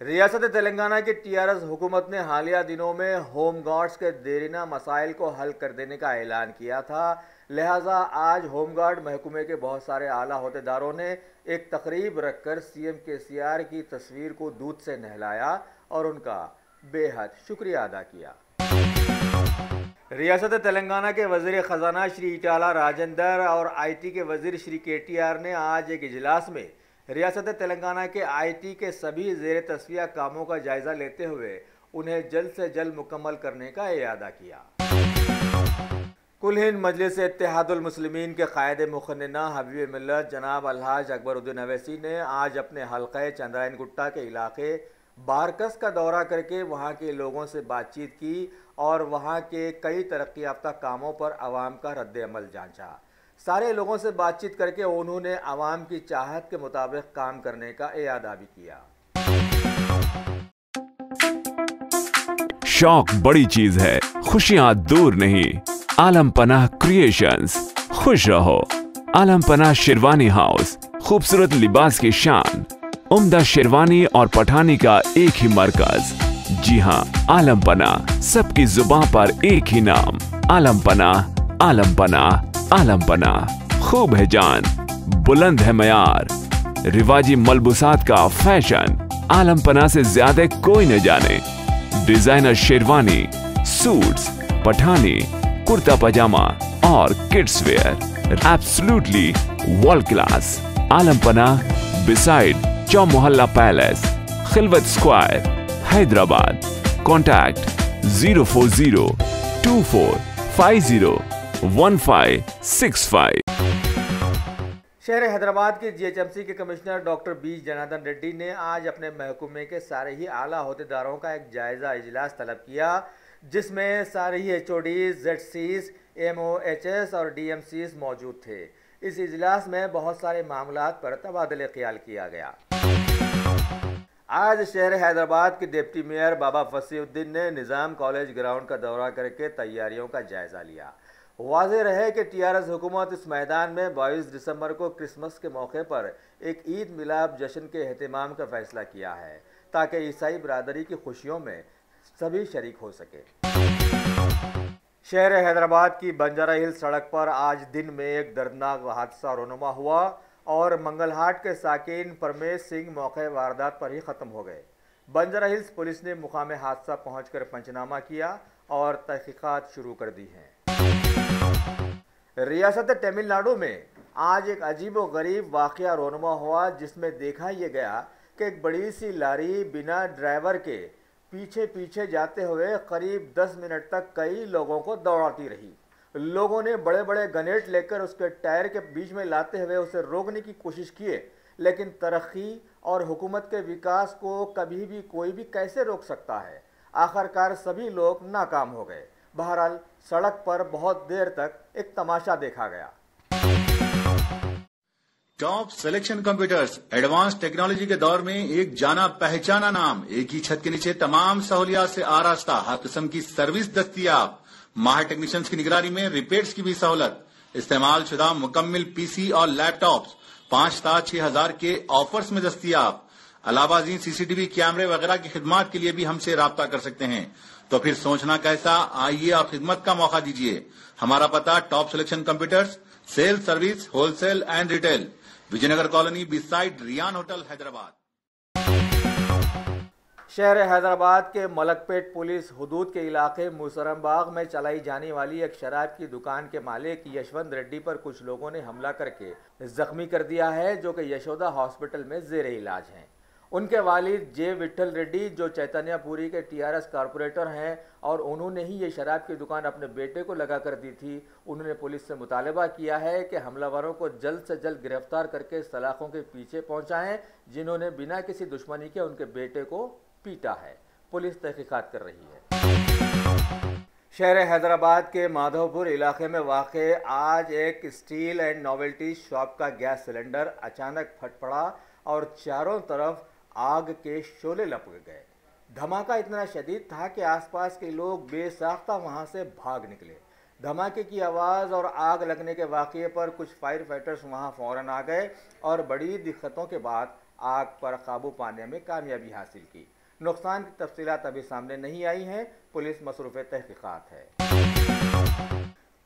रियासत तेलंगाना की टीआरएस हुकूमत ने हालिया दिनों में होम गार्ड्स के देरीना मसाइल को हल कर देने का ऐलान किया था। लिहाजा आज होम गार्ड महकमे के बहुत सारे आला अहदेदारों ने एक तकरीब रखकर सीएम केसीआर की तस्वीर को दूध से नहलाया और उनका बेहद शुक्रिया अदा किया। रियासत तेलंगाना के वज़ीर ख़जाना श्री ईटाला राजेंद्र और आईटी के वज़ीर श्री केटीआर ने आज एक इजलास में रियासत तेलंगाना के आईटी के सभी ज़ेर तस्विया कामों का जायज़ा लेते हुए उन्हें जल्द से जल्द मुकम्मल करने का इरादा किया। कुल हिंद मजलिस इत्तेहादुल मुस्लिमीन के कायदे मुखन्ना हबीब मिल्लत जनाब अलहाज अकबरुद्दीन अवैसी ने आज अपने हल्क़े चंद्रायन गुट्टा के इलाके बारकस का दौरा करके वहाँ के लोगों से बातचीत की और वहाँ के कई तरक्की याफ्ता कामों पर आवाम का रद्द अमल जांचा। सारे लोगों से बातचीत करके उन्होंने आवाम की चाहत के मुताबिक काम करने का इरादा भी किया। शौक बड़ी चीज है, खुशियां दूर नहीं। आलम पनाह क्रिएशंस, खुश रहो। आलम पनाह शेरवानी हाउस, खूबसूरत लिबास की शान, उम्दा शेरवानी और पठानी का एक ही मरकज। जी हाँ, आलम पनाह, सबकी जुबान पर एक ही नाम। आलम पनाह, आलम पनाह, आलम पनाह। खूब है जान, बुलंद है मयार, रिवाजी मलबूसात का फैशन आलम पनाह से ज्यादा कोई न जाने। डिजाइनर शेरवानी, सूट्स, पठानी, कुर्ता पजामा और kids wear absolutely world class. Alam Panah beside Chowmahalla palace, Khilwat square, Hyderabad. Contact 04024501565। शहर हैदराबाद के जीएचएमसी के commissioner doctor B Janardhan Reddy ने आज अपने महकमे के सारे ही आला अहदेदारों का एक जायजा इजलास तलब किया, जिसमें सारे ही एचओडीज, जेडसीज, एमओएचएस और डीएमसीज मौजूद थे। इस इजलास में बहुत सारे मामलात पर तबादले ख्याल किया गया। आज शहर हैदराबाद के डिप्टी मेयर बाबा फसीउद्दीन ने निज़ाम कॉलेज ग्राउंड का दौरा करके तैयारियों का जायजा लिया। वाज़ेह रहे कि टीआरएस हुकूमत इस मैदान में 22 दिसंबर को क्रिसमस के मौके पर एक ईद मिलाद जश्न के एहतमाम का फैसला किया है, ताकि ईसाई बरादरी की खुशियों में सभी शरीक हो सके। शहर हैदराबाद की बंजारा हिल्स सड़क पर आज दिन में एक दर्दनाक हादसा रोनुमा हुआ और मंगलहाट के साकिन परमेश सिंह मौके वारदात पर ही ख़त्म हो गए। बंजारा हिल्स पुलिस ने मुकामे हादसा पहुंचकर पंचनामा किया और तहकीकात शुरू कर दी हैं। रियासत तमिलनाडु में आज एक अजीब व गरीब वाक़या रोनुमा हुआ, जिसमें देखा यह गया कि एक बड़ी सी लारी बिना ड्राइवर के पीछे पीछे जाते हुए करीब 10 मिनट तक कई लोगों को दौड़ाती रही। लोगों ने बड़े बड़े गनेट लेकर उसके टायर के बीच में लाते हुए उसे रोकने की कोशिश किए, लेकिन तरक्की और हुकूमत के विकास को कभी भी कोई भी कैसे रोक सकता है। आखिरकार सभी लोग नाकाम हो गए। बहरहाल सड़क पर बहुत देर तक एक तमाशा देखा गया। Top selection computers advance technology के दौर में एक जाना पहचाना नाम, एक ही छत के नीचे तमाम सहूलियात से आरास्ता, हर किस्म की सर्विस दस्तियाब, माहिर टेक्नीशियंस की निगरानी में रिपेयर्स की भी सहूलत, इस्तेमाल शुदा मुकम्मल पीसी और लैपटॉप्स 5,6,000 के ऑफर्स में दस्तियाब। अलावाजीन सीसीटीवी कैमरे वगैरह की खिदमत के लिए भी हमसे राब्ता कर सकते हैं। तो फिर सोचना कैसा, आइए और खिदमत का मौका दीजिए। हमारा पता top selection computers, sale service, wholesale and retail, Vijayanagar colony beside Riyan hotel, Hyderabad. शहर हैदराबाद के मलकपेट पुलिस हुदूद के इलाके मुसरम बाग में चलाई जाने वाली एक शराब की दुकान के मालिक यशवंत रेड्डी पर कुछ लोगों ने हमला करके जख्मी कर दिया है, जो कि यशोदा हॉस्पिटल में जेर इलाज हैं। उनके वालिद जे विट्ठल रेड्डी, जो चैतन्यपुरी के टीआरएस कारपोरेटर हैं और उन्होंने ही ये शराब की दुकान अपने बेटे को लगा कर दी थी, उन्होंने पुलिस से मुतालबा किया है कि हमलावरों को जल्द से जल्द गिरफ्तार करके सलाखों के पीछे पहुंचाएं, जिन्होंने बिना किसी दुश्मनी के उनके बेटे को पीटा है। पुलिस तहकीकात कर रही है। शहर हैदराबाद के माधवपुर इलाके में वाक़े आज एक स्टील एंड नॉवेल्टी शॉप का गैस सिलेंडर अचानक फट पड़ा और चारों तरफ आग के शोले लपक गए। धमाका इतना शदीद था कि आसपास के लोग बेसाख्ता वहां से भाग निकले। धमाके की आवाज़ और आग लगने के वाक़ये पर कुछ फायर फाइटर्स वहां फ़ौरन आ गए और बड़ी दिक्कतों के बाद आग पर काबू पाने में कामयाबी हासिल की। नुकसान की तफसीलात अभी सामने नहीं आई हैं, पुलिस मसरूफ़ तहकीकात है।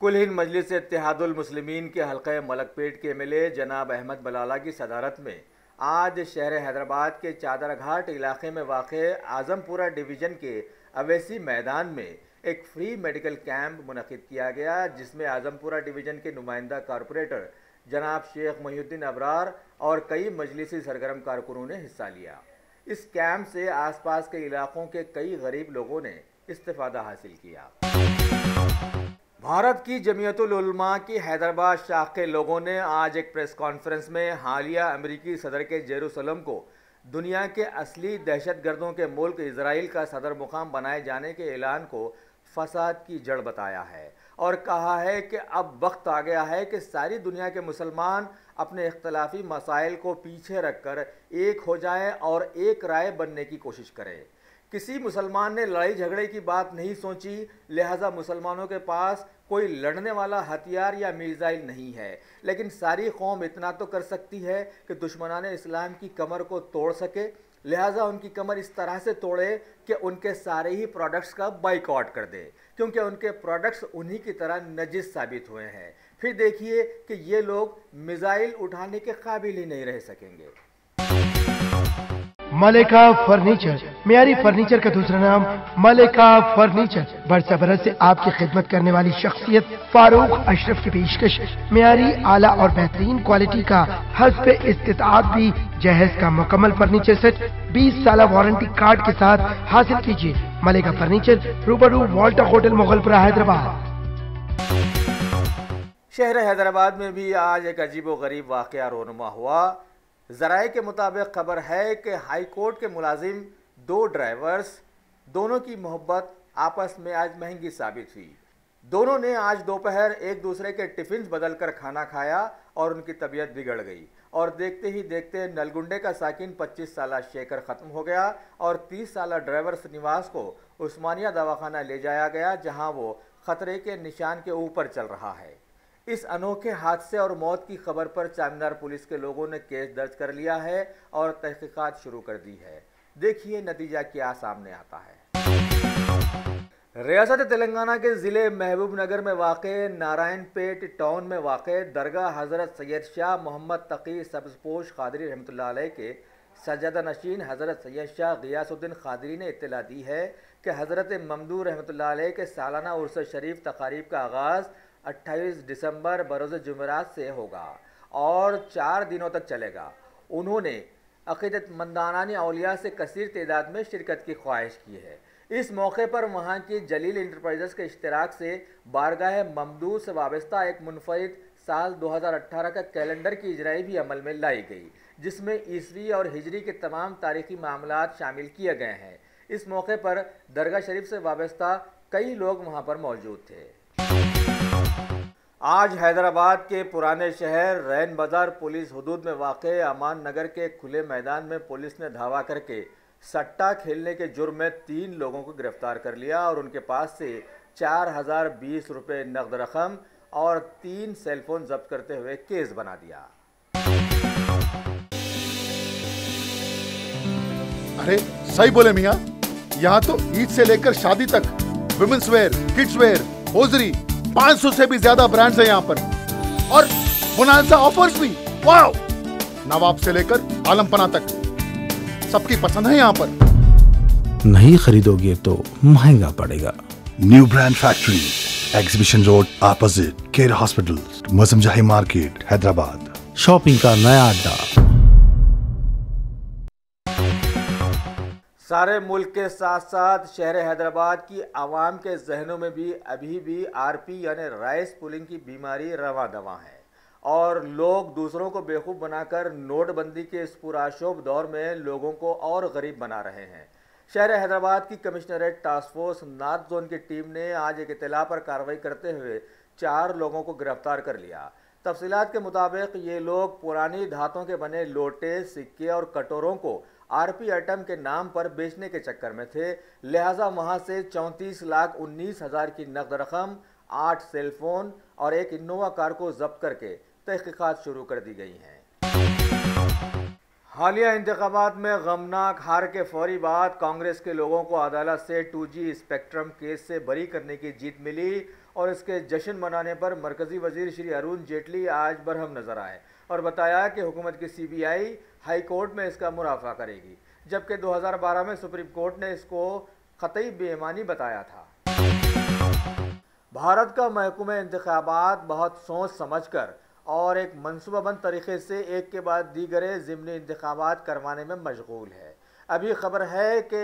कुल हिंद मजलिस इत्तेहादुल मुस्लिमीन के हल्क़े मलकपेट के MLA जनाब अहमद बलाला की सदारत में आज शहर हैदराबाद के चादर घाट इलाके में वाक़े आज़मपुरा डिवीज़न के अवैसी मैदान में एक फ्री मेडिकल कैंप मुनक़िद किया गया, जिसमें आज़मपुरा डिवीज़न के नुमाइंदा कारपोरेटर जनाब शेख मोहिउद्दीन अबरार और कई मजलिसी सरगर्म कारकुनों ने हिस्सा लिया। इस कैंप से आसपास के इलाकों के कई गरीब लोगों ने इस्तिफ़ादा हासिल किया। भारत की जमीयतुल उलमा की हैदराबाद शाख के लोगों ने आज एक प्रेस कॉन्फ्रेंस में हालिया अमेरिकी सदर के जेरूसलम को दुनिया के असली दहशतगर्दों के मुल्क इजराइल का सदर मुकाम बनाए जाने के ऐलान को फसाद की जड़ बताया है और कहा है कि अब वक्त आ गया है कि सारी दुनिया के मुसलमान अपने इख्तलाफी मसाइल को पीछे रखकर एक हो जाएं और एक राय बनने की कोशिश करें। किसी मुसलमान ने लड़ाई झगड़े की बात नहीं सोची, लिहाजा मुसलमानों के पास कोई लड़ने वाला हथियार या मिसाइल नहीं है, लेकिन सारी कौम इतना तो कर सकती है कि दुश्मनान इस्लाम की कमर को तोड़ सके। लिहाजा उनकी कमर इस तरह से तोड़े कि उनके सारे ही प्रोडक्ट्स का बाइकआउट कर दे, क्योंकि उनके प्रोडक्ट्स उन्हीं की तरह नजिस साबित हुए हैं। फिर देखिए कि ये लोग मिसाइल उठाने के काबिल ही नहीं रह सकेंगे। मलिका फर्नीचर, मियारी फर्नीचर का दूसरा नाम मलिका फर्नीचर, बरसा बरस से आपकी खिदमत करने वाली शख्सियत फारूक अशरफ की पेशकश मियारी आला और बेहतरीन क्वालिटी का हस्ब इस्तिताअत भी जहेज का मुकम्मल फर्नीचर सेट 20 साल वारंटी कार्ड के साथ हासिल कीजिए। मलिका फर्नीचर, रूबरू वॉल्टर होटल मुगलपुरा, हैदराबाद। शहर हैदराबाद में भी आज एक अजीबो गरीब वाक़या रोनुमा हुआ। ज़राए के मुताबिक खबर है कि हाई कोर्ट के मुलाजिम दो ड्राइवर्स, दोनों की मोहब्बत आपस में आज महंगी साबित हुई। दोनों ने आज दोपहर एक दूसरे के टिफ़िन बदल कर खाना खाया और उनकी तबीयत बिगड़ गई और देखते ही देखते नलगुंडे का साकिन 25 साला शेखर ख़त्म हो गया और 30 साला ड्राइवर श्रीनिवास को उस्मानिया दवाखाना ले जाया गया, जहां वो ख़तरे के निशान के ऊपर चल रहा है। इस अनोखे हादसे और मौत की खबर पर चामीनार पुलिस के लोगों ने केस दर्ज कर लिया है और तहकीकात शुरू कर दी है। देखिए नतीजा क्या सामने आता है। रियासत तेलंगाना के ज़िले महबूब नगर में वाक़े नारायणपेट टाउन में वाक़े दरगाह हज़रत सैयद शाह मोहम्मद तकी सब्ज़पोश क़ादरी रहमतुल्लाह अलैह के सज्जादा नशीन हज़रत सैयद शाह गियासुद्दीन क़ादरी ने इत्तला दी है कि हज़रत ममदू रहमतुल्लाह अलैह के सालाना उर्स शरीफ तकारीब का आगाज़ 28 दिसंबर बरोज़ जुमेरात से होगा और 4 दिनों तक चलेगा। उन्होंने अक़ीदतमंदाना औलिया से कसीर तादाद में शिरकत की ख्वाहिश की है। इस मौके पर वहाँ की जलील इंटरप्राइजेस के इश्तिराक से बारगाह ममदू से वाबस्ता एक मुनफरिद साल 2018 का कैलेंडर की इजराई भी अमल में लाई गई, जिसमें ईसवी और हिजरी के तमाम तारीखी मामलात शामिल किए गए हैं। इस मौके पर दरगाह शरीफ से वाबस्ता कई लोग वहाँ पर मौजूद थे। आज हैदराबाद के पुराने शहर रैन बाजार पुलिस हुदूद में वाक़े अमान नगर के खुले मैदान में पुलिस ने धावा करके सट्टा खेलने के जुर्म में 3 लोगों को गिरफ्तार कर लिया और उनके पास से 4020 रुपये नकद रकम और 3 सेलफोन जब्त करते हुए केस बना दिया। अरे सही बोले मियाँ, यहाँ तो ईद से लेकर शादी तक women's wear, kids wear, hosiery 500 से भी ज्यादा ब्रांड्स हैं यहाँ पर और बोनांसा ऑफर्स भी। वाओ! नवाब से लेकर आलमपना तक सबकी पसंद है यहाँ पर। नहीं खरीदोगे तो महंगा पड़ेगा। New brand factory, exhibition road opposite care hospital, मौसम जाही मार्केट, हैदराबाद। शॉपिंग का नया अड्डा। सारे मुल्क के साथ साथ शहर हैदराबाद की आवाम के जहनों में भी अभी भी आरपी यानी राइस पुलिंग की बीमारी रवा दवा है और लोग दूसरों को बेवकूफ़ बनाकर नोटबंदी के इस पुराशोभ दौर में लोगों को और गरीब बना रहे हैं। शहर हैदराबाद की commissionerate task force north zone की टीम ने आज एक इत्तला पर कार्रवाई करते हुए 4 लोगों को गिरफ्तार कर लिया। तफसीलात के मुताबिक ये लोग पुरानी धातों के बने लोटे, सिक्के और कटोरों को आरपी आइटम के नाम पर बेचने के चक्कर में थे, लिहाजा वहां से 34,19,000 की नकद रकम, 8 सेलफोन और एक इनोवा कार को जब्त करके तहकीकात शुरू कर दी गई हैं। हालिया इंतखाबात में गमनाक हार के फौरी बाद कांग्रेस के लोगों को अदालत से 2G स्पेक्ट्रम केस से बरी करने की जीत मिली और इसके जश्न मनाने पर मरकजी वजीर श्री अरुण जेटली आज बरहम नजर आए और बताया कि हुकूमत की CBI हाई कोर्ट में इसका मुराफा करेगी, जबकि 2012 में सुप्रीम कोर्ट ने इसको क़तई बेईमानी बताया था। भारत का महकमा इंतखाबात बहुत सोच समझकर और एक मनसूबाबंद तरीके से एक के बाद दीगरे ज़िमनी इंतखाबात करवाने में मशगूल है। अभी खबर है कि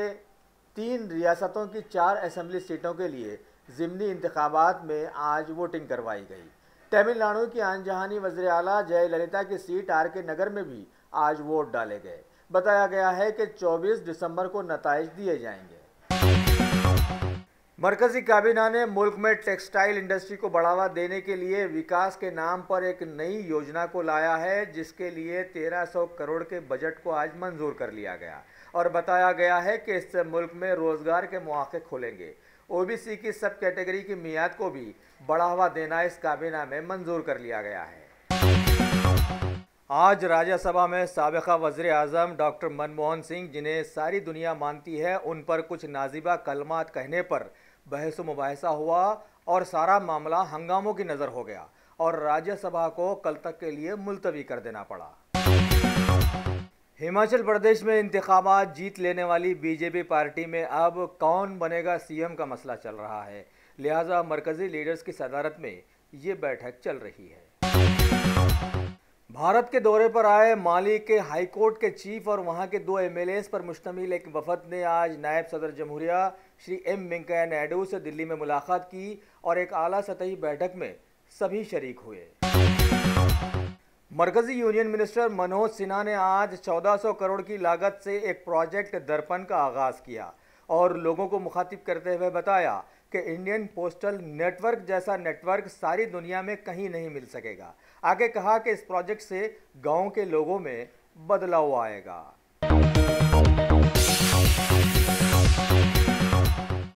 3 रियासतों की 4 असम्बली सीटों के लिए ज़िमनी इंतखाबात में आज वोटिंग करवाई गई। तमिलनाडु की अनजहानी वज़ीर आला जयललिता की सीट RK नगर में भी आज वोट डाले गए। बताया गया है कि 24 दिसंबर को नताइज दिए जाएंगे। मरकजी काबीना ने मुल्क में टेक्सटाइल इंडस्ट्री को बढ़ावा देने के लिए विकास के नाम पर एक नई योजना को लाया है, जिसके लिए 1300 करोड़ के बजट को आज मंजूर कर लिया गया और बताया गया है कि इससे मुल्क में रोजगार के मौके खुलेंगे। OBC की सब कैटेगरी की मियाद को भी बढ़ावा देना इस काबीना में मंजूर कर लिया गया है। आज राज्यसभा में साबिका वज़ीर आज़म डॉक्टर मनमोहन सिंह, जिन्हें सारी दुनिया मानती है, उन पर कुछ नाजिबा कलमात कहने पर बहस मुबाहिसा हुआ और सारा मामला हंगामों की नज़र हो गया और राज्यसभा को कल तक के लिए मुलतवी कर देना पड़ा। हिमाचल प्रदेश में इंतखाबात जीत लेने वाली BJP पार्टी में अब कौन बनेगा CM का मसला चल रहा है, लिहाजा मरकजी लीडर्स की सदारत में ये बैठक चल रही है। भारत के दौरे पर आए माली के हाई कोर्ट के चीफ और वहां के 2 MLAs पर मुश्तमिल एक वफद ने आज नायब सदर जमहूरिया श्री M वेंकैया नायडू से दिल्ली में मुलाकात की और एक आला सतही बैठक में सभी शरीक हुए। मरकजी यूनियन मिनिस्टर मनोज सिन्हा ने आज 1400 करोड़ की लागत से एक प्रोजेक्ट दर्पण का आगाज किया और लोगों को मुखातिब करते हुए बताया कि इंडियन पोस्टल नेटवर्क जैसा नेटवर्क सारी दुनिया में कहीं नहीं मिल सकेगा। आगे कहा कि इस प्रोजेक्ट से गांव के लोगों में बदलाव आएगा।